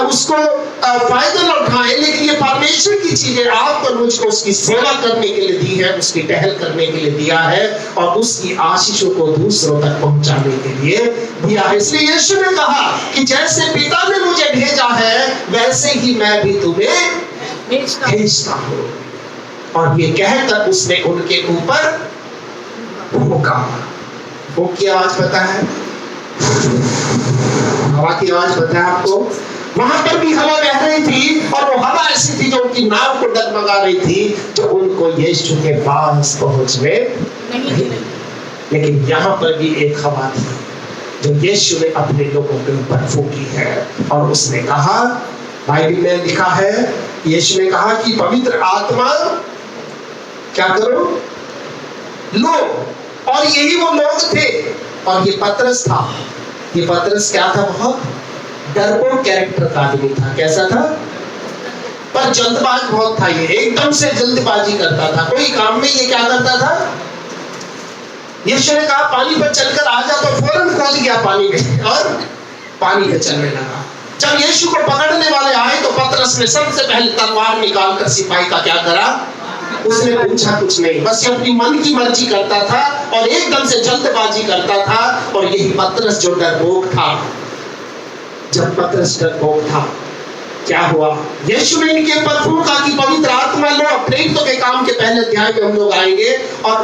S1: उसको फायदा न उठाएं, लेकिन ये परमेश्वर की चीजें आपको मुझको उसकी सेवा करने के लिए दी है, उसकी टहल करने के लिए दिया है और उसकी आशीषों को दूसरों तक पहुंचाने के लिए दिया है। इसलिए यीशु ने कहा कि जैसे पिता ने मुझे भेजा है वैसे ही मैं भी तुम्हें भेजता हूँ। और ये कहकर उसने उनके ऊपर फूंका। फूंक की आवाज पता है? हवा की आवाज पता है आपको? वहां पर भी हवा बह रही थी और वो हवा ऐसी थी जो उनकी नाव को डगमगा रही थी, जो उनको यीशु के पास पहुंचने नहीं दी। लेकिन यहाँ पर भी एक हवा थी जो यीशु ने अपने लोगों के ऊपर फूंकी है। और उसने कहा, बाइबल में लिखा है, यीशु ने कहा कि पवित्र आत्मा क्या करो? लो। और यही वो लोग थे। और ये पतरस था। ये पतरस क्या था? बहुत डरपोक कैरेक्टर का आदमी था। कैसा था? पर जल्दबाज बहुत था। ये एकदम से जल्दबाजी करता था। कोई काम में ये क्या करता था? यीशु ने कहा पानी पर चलकर आ जा, तो फौरन कूद गया पानी में और पानी में चलने लगा। जब यीशु को पकड़ने वाले आए तो पतरस ने सबसे पहले तलवार निकालकर सिपाही का क्या करा? उसने पूछा कुछ नहीं, बस ये अपनी मन की मर्जी करता था और एकदम से जल्दबाजी करता था। और यही पतरस जो डरपोक था। जब पतरस डरपोक था, क्या हुआ? यीशु ने इनके ऊपर फूंका कि पवित्र आत्मा लो। प्रेरितों के काम के पहले अध्याय में हम लोग आएंगे और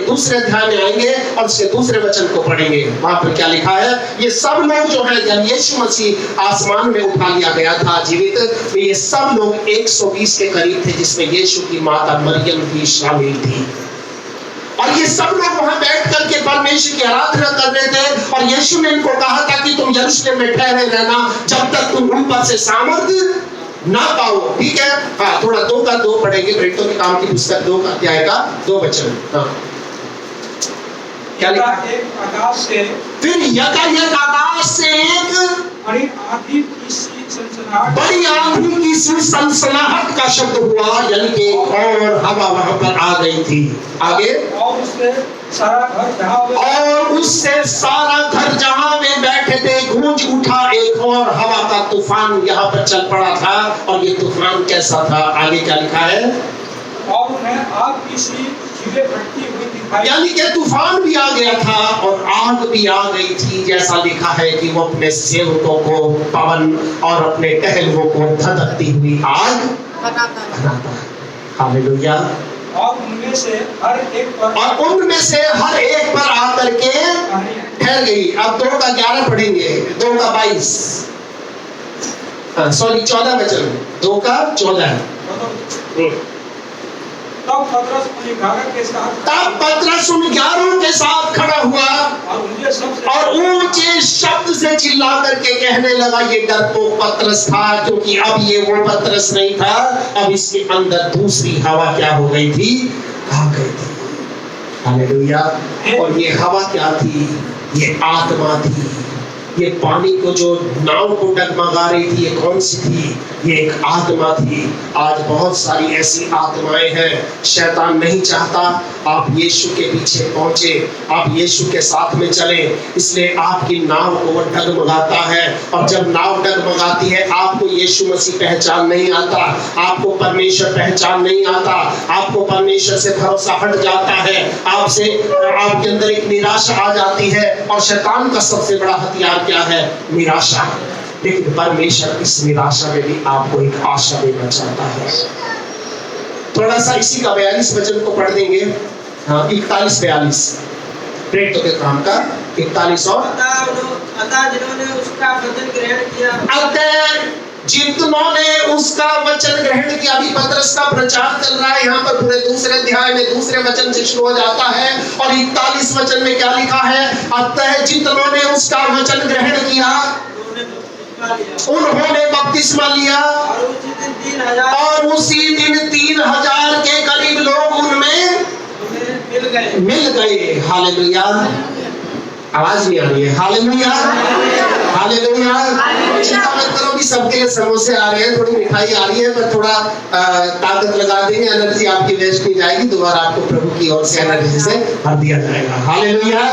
S1: दूसरे अध्याय में आएंगे और उसके दूसरे वचन को पढ़ेंगे। वहां पर क्या लिखा है? ये सब लोग जो है, जब यीशु मसीह आसमान में उठा लिया गया था जीवित, तो ये सब लोग 120 के करीब थे, जिसमें यीशु की माता मरियम भी शामिल थी। और ये सब लोग वहां बैठ करके परमेश्वर की आराधना कर रहे थे। और यीशु ने इनको कहा था कि तुम यरूशलेम में ठहरे रहना जब तक तुम ऊपर से सामर्थ्य ना पाओ। ठीक है? हाँ, थोड़ा 2 पढ़ेंगे। प्रेरितों के काम की पुस्तक 2 अध्याय का 2 वचन। हाँ, क्या लिखा?
S4: एक आकाश से,
S1: फिर यकायक आकाश से एक
S4: बड़ी आंधी की सी सनसनाहट,
S1: बड़ी आंधी की सी सनसनाहट का शब्द हुआ, यानी कि और हवा वहां पर आ गई थी। आगे,
S4: और उससे सारा घर जहां वे बैठे थे गूंज उठा। एक और हवा का तूफान यहाँ पर चल पड़ा था। और ये तूफान कैसा था? आगे क्या लिखा है? और उन्हें आग की सी चीजें फटती हुई दिखाई।
S1: यानी कि तूफान भी आ गया था और आग भी आ गई थी। जैसा लिखा है कि वो अपने सेवकों को पवन और अपने टहलुओं को धधकती हुई आग बनाता है। हालेलुया।
S4: और उनमें से हर एक पर
S1: आकर के ठहर गई। अब 2 का 11 पढ़ेंगे, 2 का 22, 14 वचन, 2 का 14।
S4: तब पतरस
S1: उन 11 के साथ खड़ा हुआ और ऊंचे शब्द से चिल्ला करके कहने लगा, ये डरपोक पतरस था, क्योंकि अब ये वो पतरस नहीं था। अब इसके अंदर दूसरी हवा क्या हो गई थी? आ गई थी। हालेलुया। और ये हवा क्या थी? ये आत्मा थी। ये पानी को जो नाव को डगमगा रही थी, ये कौन सी थी? ये एक आत्मा थी। आज बहुत सारी ऐसी आत्माएं हैं। शैतान नहीं चाहता आप यीशु के पीछे पहुंचे, आप यीशु के साथ में चले, इसलिए आपकी नाव को वो डगमगाता है। और जब नाव डगमगाती है, आपको यीशु मसीह पहचान नहीं आता, आपको परमेश्वर पहचान नहीं आता, आपको परमेश्वर से भरोसा हट जाता है, आपसे आपके अंदर एक निराशा आ जाती है। और शैतान का सबसे बड़ा हथियार क्या है? निराशा। लेकिन परमेश्वर इस निराशा में भी आपको एक आशा देना चाहता है। थोड़ा सा इसी का 42 वचन को पढ़ देंगे। हाँ, 41-42 प्रेरितों के काम का 41 और
S2: अतः जिन्होंने उसका वचन ग्रहण किया,
S1: जितनों ने उसका वचन ग्रहण किया। अभी पतरस का प्रचार चल रहा है। यहाँ पर पूरे दूसरे अध्याय में दूसरे वचन से शुरू हो जाता है और 41 वचन में क्या लिखा है? अतः जितनों ने उसका वचन ग्रहण किया,
S4: उन्होंने बपतिस्मा लिया और उसी दिन 3000 के करीब लोग उनमें मिल गए। हालेलुया। आवाज नहीं आ रही है। Hallelujah, hallelujah. चिंता मत करो कि सबके लिए समोसे आ रहे हैं, थोड़ी मिठाई आ रही है, पर थोड़ा ताकत लगा देंगे, एनर्जी आपकी वेस्ट नहीं जाएगी, दोबारा आपको प्रभु की ओर से एनर्जी से भर दिया जाएगा। हालेलुया।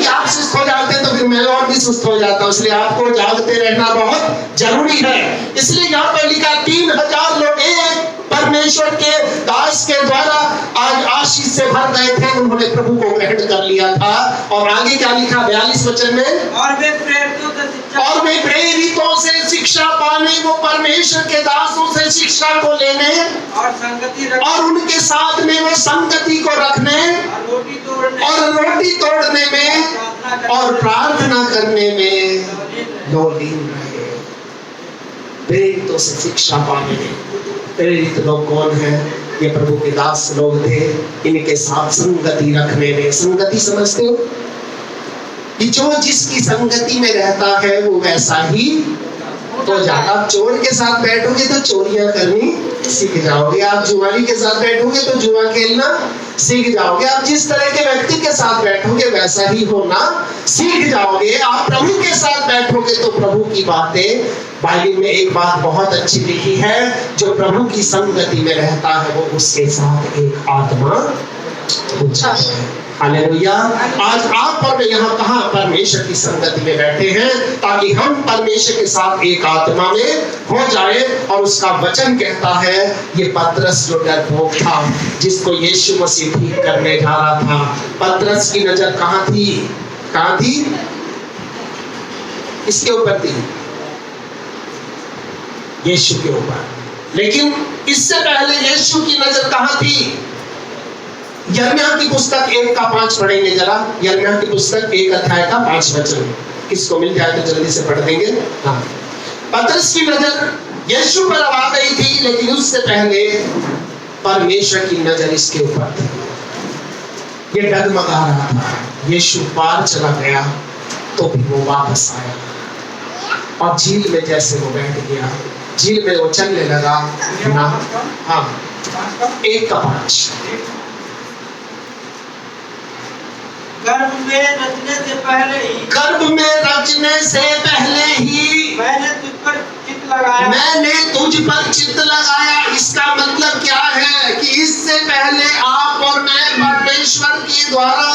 S4: आप सुस्त हो जाते हैं तो फिर मैं और भी सुस्त हो जाता हूँ, इसलिए आपको जागते रहना बहुत जरूरी है। इसलिए यहाँ पर लिखा 3000 लोग एक परमेश्वर के दास के द्वारा आज आशीष से भर गए थे, उन्होंने प्रभु को ग्रहण कर लिया था। और आगे क्या लिखा 42 वचन में,
S2: और वे
S4: प्रेरितों से शिक्षा पाने, वो परमेश्वर के दासों से शिक्षा को लेने
S2: और संगति रखने
S4: और उनके साथ में वो संगति को रखने और रोटी तोड़ने में और प्रार्थना करने में 2 दिन रहे। प्रेरितों से शिक्षा पाने में, प्रेरित लोग कौन है? ये प्रभु के दास लोग थे, इनके साथ संगति रखने में। संगति समझते हो कि जो जिसकी संगति में रहता है वो वैसा ही हो जाता। आप चोर के साथ बैठोगे तो चोरियां करनी सीख जाओगे, आप जुआरी के साथ बैठोगे तो जुआ खेलना सीख जाओगे, आप जिस तरह के व्यक्ति के साथ बैठोगे वैसा ही होना सीख जाओगे। आप प्रभु के साथ बैठोगे तो प्रभु की बातें, बाइबल में एक बात बहुत अच्छी लिखी है, जो प्रभु की संगति में रहता है वो उसके साथ एक आत्मा हो जाता है। हालेलुया। आज आप और मैं यहाँ कहाँ परमेश्वर की संगति में बैठे हैं, ताकि हम परमेश्वर के साथ एक आत्मा में हो जाए। और उसका वचन कहता है, ये पतरस जो डरपोक था, जिसको यीशु मसीह ठीक करने जा रहा था, पतरस की नजर कहाँ थी? कहाँ थी? इसके ऊपर थी, यीशु के ऊपर। लेकिन इससे पहले यीशु की नजर कहाँ थी? यिर्मयाह की पुस्तक 1:5 पढ़ेंगे जरा। यिर्मयाह की पुस्तक 1 अध्याय का 5 वचन, किसको मिल जाए तो जल्दी से पढ़ देंगे। हाँ, पतरस की नजर यीशु पर आ गई थी, लेकिन उससे पहले परमेश्वर की नजर इसके ऊपर थी। ये डगमगा रहा था। यीशु पार चला गया तो भी वो वापस आया और झील में जैसे वो बैठ गया, झील में वो चलने लगा ना। हाँ, 1:5।
S2: गर्भ में रचने से पहले ही मैंने तुझ पर चित्त लगाया। इसका मतलब क्या है कि इससे पहले आप और मैं परमेश्वर के द्वारा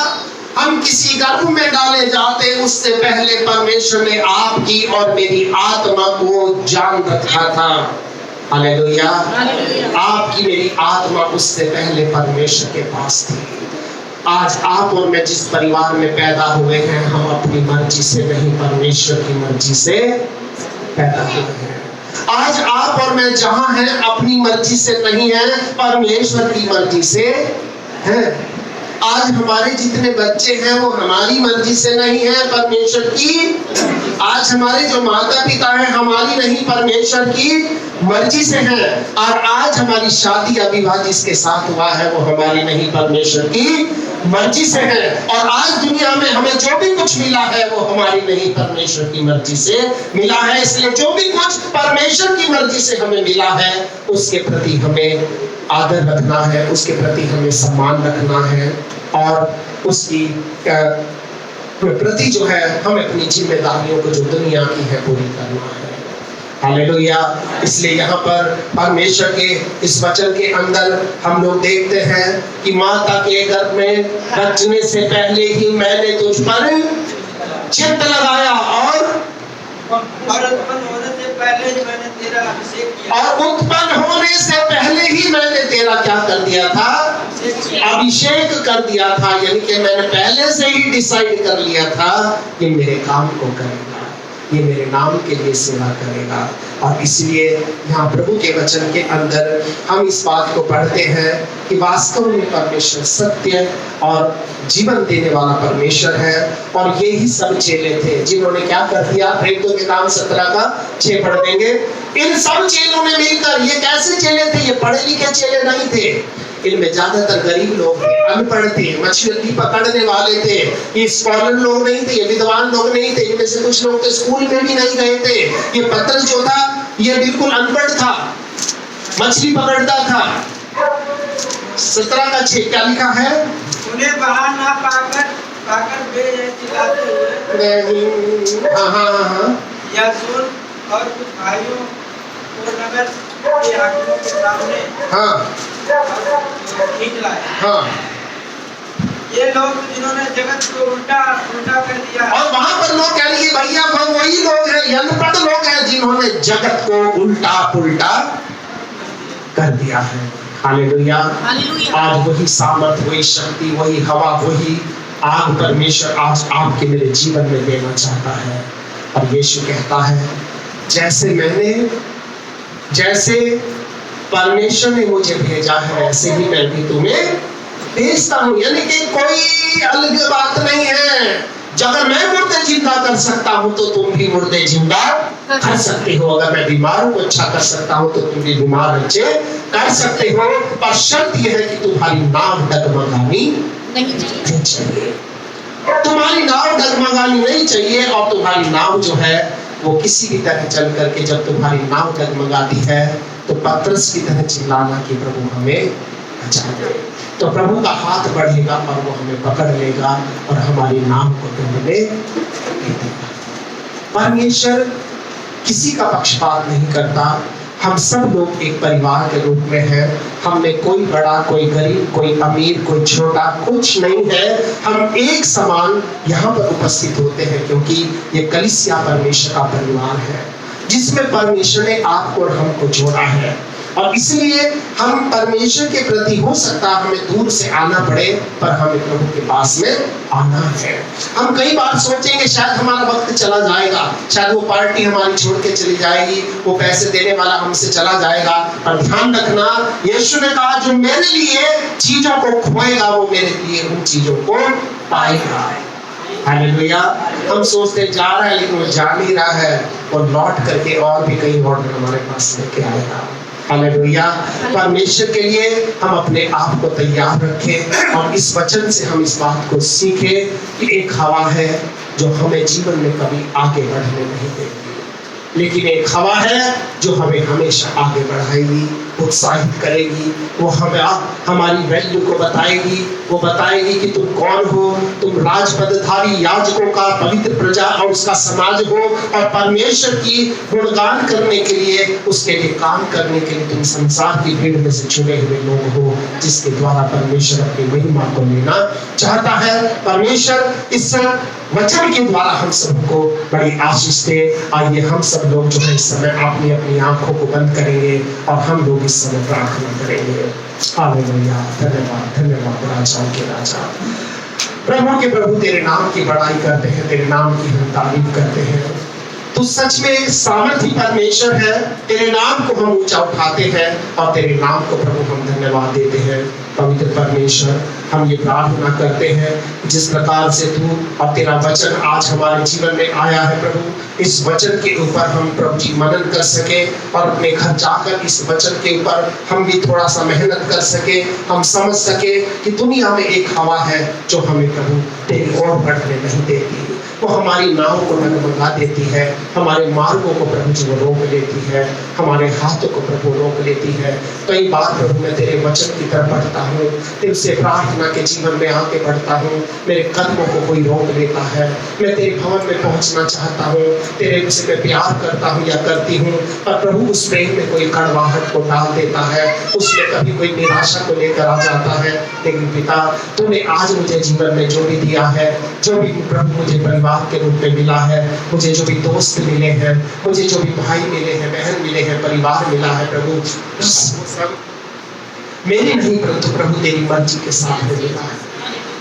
S2: हम किसी गर्भ में डाले जाते, उससे पहले परमेश्वर ने आपकी और मेरी आत्मा को जान रखा था। हालेलुया। आपकी मेरी आत्मा उससे पहले परमेश्वर के पास थी। आज आप और मैं जिस परिवार में पैदा हुए हैं, हम अपनी मर्जी से नहीं, परमेश्वर की मर्जी से पैदा हुए हैं। आज आप और मैं जहां हैं, अपनी मर्जी से नहीं है, परमेश्वर की मर्जी से हैं। आज हमारे जितने बच्चे हैं वो हमारी मर्जी से नहीं है, परमेश्वर की। आज हमारे जो माता पिता हैं, हमारी नहीं, परमेश्वर की मर्जी से है। और आज हमारी शादी या विवाह जिसके साथ हुआ है वो हमारी नहीं, परमेश्वर की मर्जी से है। और आज दुनिया में हमें जो भी कुछ मिला है वो हमारी नहीं, परमेश्वर की मर्जी से मिला है। इसलिए जो भी कुछ परमेश्वर की मर्जी से हमें मिला है, उसके प्रति हमें आदर रखना है, उसके प्रति हमें सम्मान रखना है, और उसकी प्रति जो है हमें अपनी जिम्मेदारियों को जो दुनिया की है पूरी करना है। हालेलुया। इसलिए यहाँ पर परमेश्वर के इस वचन के अंदर हम लोग देखते हैं कि माता के गर्भ में रचने से पहले ही मैंने तुझ पर चित्त लगाया और उत्पन्न होने से पहले ही मैंने तेरा अभिषेक किया। और उत्पन्न होने से पहले ही मैंने तेरा क्या कर दिया था? अभिषेक कर दिया था। यानी कि मैंने पहले से ही डिसाइड कर लिया था कि मेरे काम को करेगा, ये मेरे नाम के लिए सेवा करेगा। और इसलिए यहाँ प्रभु के वचन के अंदर हम इस बात को पढ़ते हैं कि वास्तव में परमेश्वर सत्य और जीवन देने वाला परमेश्वर है। और ये ही सब चेले थे जिन्होंने क्या कर दिया? प्रेरितों के काम 17 का 6 पढ़ देंगे। इन सब चेलों ने मिलकर, ये कैसे चेले थे? ये पढ़े लिखे चेले नहीं थे,
S1: इनमें ज्यादातर गरीब लोग थे, अनपढ़ थे, मछली पकड़ने वाले थे। ये स्कॉलर लोग नहीं थे, ये विद्वान लोग नहीं थे। इनमें से कुछ लोग तो स्कूल में भी नहीं गए थे। ये पतरस जो था ये बिल्कुल अनपढ़ था, मछली पकड़ता था। 17 का 6 क्या लिखा है?
S5: उन्हें बाहर ना पाकर वे चिल्लाते हुए
S1: हाँ
S5: यासोन और कुछ भाइयों को नगर के हाकिमों के सामने खींच लाए। ये लोग जिन्होंने जगत को उल्टा कर दिया।
S1: और वहां पर लोग कह रहे हैं भैया वो वही लोग हैं, ये अनपढ़ लोग हैं जिन्होंने जगत को उल्टा पुल्टा कर दिया है। हालेलुया। आज वही सामर्थ, वही शक्ति, वही हवा, वही आग परमेश्वर आज आपके मेरे जीवन में देना चाहता है। और यीशु कहता है जैसे परमेश्वर ने मुझे भेजा है वैसे ही मैं भी तुम्हें भेजता हूं। यानी कि कोई अलग बात नहीं है। अगर मैं मुर्दे जिंदा कर सकता हूं तो तुम भी मुर्दे जिंदा कर सकते हो। अगर मैं बीमारों को अच्छा कर सकता हूं तो तुम भी बीमार अच्छे कर सकते हो। पर शर्त यह है कि तुम्हारी नाव डगमगानी नहीं चाहिए। तुम्हारी नाव डगमगानी नहीं चाहिए। और तुम्हारी नाव जो है वो किसी भी तरह चल करके जब तुम्हारी नाव डगमगाती है तो पतरस की तरह चिल्लाना कि प्रभु हमें बचा दे। तो प्रभु का हाथ बढ़ेगा और वो हमें पकड़ लेगा और हमारी नाव को डूबने नहीं देगा। परमेश्वर किसी का पक्षपात नहीं करता। हम सब लोग एक परिवार के रूप में हैं। हम में कोई बड़ा, कोई गरीब, कोई अमीर, कोई छोटा कुछ नहीं है। हम एक समान यहाँ पर उपस्थित होते हैं क्योंकि ये कलीसिया परमेश्वर का परिवार है जिसमें परमेश्वर ने आपको और हमको जोड़ा है। और इसलिए हम परमेश्वर के प्रति हो सकता है हमें दूर से आना पड़े पर हमें प्रभु के पास में आना है। हम कई बार सोचेंगे शायद हमारा वक्त चला जाएगा, शायद वो पार्टी हमारी छोड़ के चली जाएगी, वो पैसे देने वाला हमसे चला जाएगा। पर ध्यान रखना यीशु ने कहा जो मेरे लिए चीजों को खोएगा वो मेरे लिए उन चीजों को पाएगा। हालेलुया। हम सोचते जा रहा है लेकिन वो जा नहीं रहा है और लौट करके और भी कई ऑर्डर हमारे पास लेके आएगा। हालेलुया। परमेश्वर के लिए हम अपने आप को तैयार रखें और इस वचन से हम इस बात को सीखें कि एक हवा है जो हमें जीवन में कभी आगे बढ़ने नहीं देगी, लेकिन एक हवा है जो हमें हमेशा आगे बढ़ाएगी, उत्साहित करेगी। वो हमें हमारी वैल्यू को बताएगी। वो बताएगी कि तुम कौन हो। तुम राजपदधारी याजकों का पवित्र प्रजा और उसका समाज हो और परमेश्वर की गुणगान करने के लिए, उसके लिए काम करने के लिए तुम संसार की भीड़ में से चुने हुए लोग हो जिसके द्वारा परमेश्वर अपनी महिमा को लेना चाहता है। परमेश्वर इस वचन के द्वारा हम सबको बड़ी आशीष दे। आइए हम सब लोग जो है इस समय अपनी अपनी आंखों को बंद करेंगे और हम लोग इस समय प्रार्थना करेंगे। हालेलुया। धन्यवाद धन्यवाद राजा के राजा, प्रभु के प्रभु, तेरे नाम की बड़ाई करते हैं, तेरे नाम की हम तारीफ करते हैं। तू सच में सामर्थी परमेश्वर है। तेरे नाम को हम ऊंचा उठाते हैं और तेरे नाम को प्रभु हम धन्यवाद देते हैं। पवित्र परमेश्वर, हम ये प्रार्थना करते हैं जिस प्रकार से तू और तेरा वचन आज हमारे जीवन में आया है प्रभु, इस वचन के ऊपर हम प्रभु जी मनन कर सके और अपने घर जाकर इस वचन के ऊपर हम भी थोड़ा सा मेहनत कर सके। हम समझ सके कि दुनिया में एक हवा है जो हमें प्रभु तेरी ओर बढ़ने नहीं देती, वो हमारी नाव को डगमगा देती है, हमारे मार्गों को प्रभु जी वो रोक लेती है, हमारे हाथों को प्रभु रोक लेती है। कई बार प्रभु मैं तेरे वचन की तरफ बढ़ता हूँ, तेरे से प्रार्थना के जीवन में आके बढ़ता हूँ, मेरे कदमों को कोई रोक लेता है। मैं तेरे भवन में पहुँचना चाहता हूँ, तेरे से मैं प्यार करता हूँ या करती हूँ, पर प्रभु उस प्रेम में कोई कड़वाहट को डाल देता है, उसमें कभी कोई निराशा को लेकर आ जाता है। लेकिन पिता, तूने आज मुझे जीवन में जो भी दिया है, जो भी प्रभु मुझे परिवार के रूप में मिला है, मुझे जो भी दोस्त मिले हैं, मुझे जो भी भाई मिले हैं, बहन मिले हैं, परिवार मिला है प्रभु, सब मेरी नहीं परंतु प्रभु तेरी मर्जी के साथ मिला है।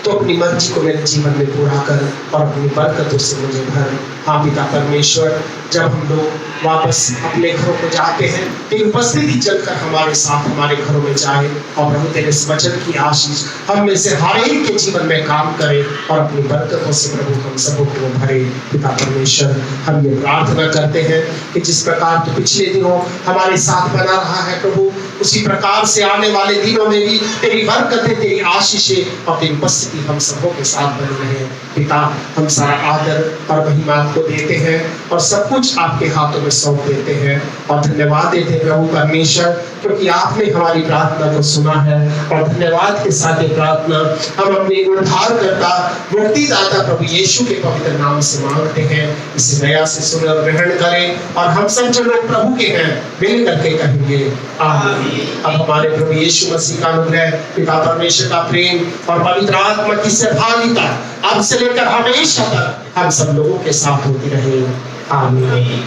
S1: तो अपनी मर्जी को मेरे जीवन में पूरा कर और अपनी बरकतों से मुझे भर। हाँ पिता परमेश्वर, जब हम लोग वापस अपने घरों को जाते हैं, तेरी उपस्थिति चलकर हमारे साथ हमारे घरों में जाए, और प्रभु तेरे इस वचन की आशीष हम में से हर एक के जीवन में काम करे और अपनी बरकतों से प्रभु हम सबको भरे। पिता परमेश्वर, हम ये प्रार्थना करते हैं कि जिस प्रकार तू पिछले दिनों हमारे साथ बना रहा है प्रभु, उसी प्रकार से आने वाले दिनों में भी तेरी बरकतें, तेरी आशीषें और तेरी उपस्थिति हम सबों के साथ बनी रहे। पिता, हम सारा आदर और महिमा आपको देते हैं और सब कुछ आपके हाथों में सौंप देते हैं और धन्यवाद देते हैं प्रभु परमेश्वर, क्योंकि आपने हमारी प्रार्थना को सुना है। और धन्यवाद के साथ ये प्रार्थना हम अपने उद्धारकर्ता, मुक्तिदाता प्रभु यीशु के पवित्र नाम से मांगते हैं। इसे दया से सुन और ग्रहण करें, और हम सब जो लोग प्रभु के हैं मिल करके कहेंगे आमीन। अब हमारे प्रभु यीशु मसीह का अनुग्रह, पिता परमेश्वर का प्रेम और पवित्र आत्मा की सहभागिता अब से लेकर हमेशा तक हम सब लोगों के साथ होती रहे। आमीन।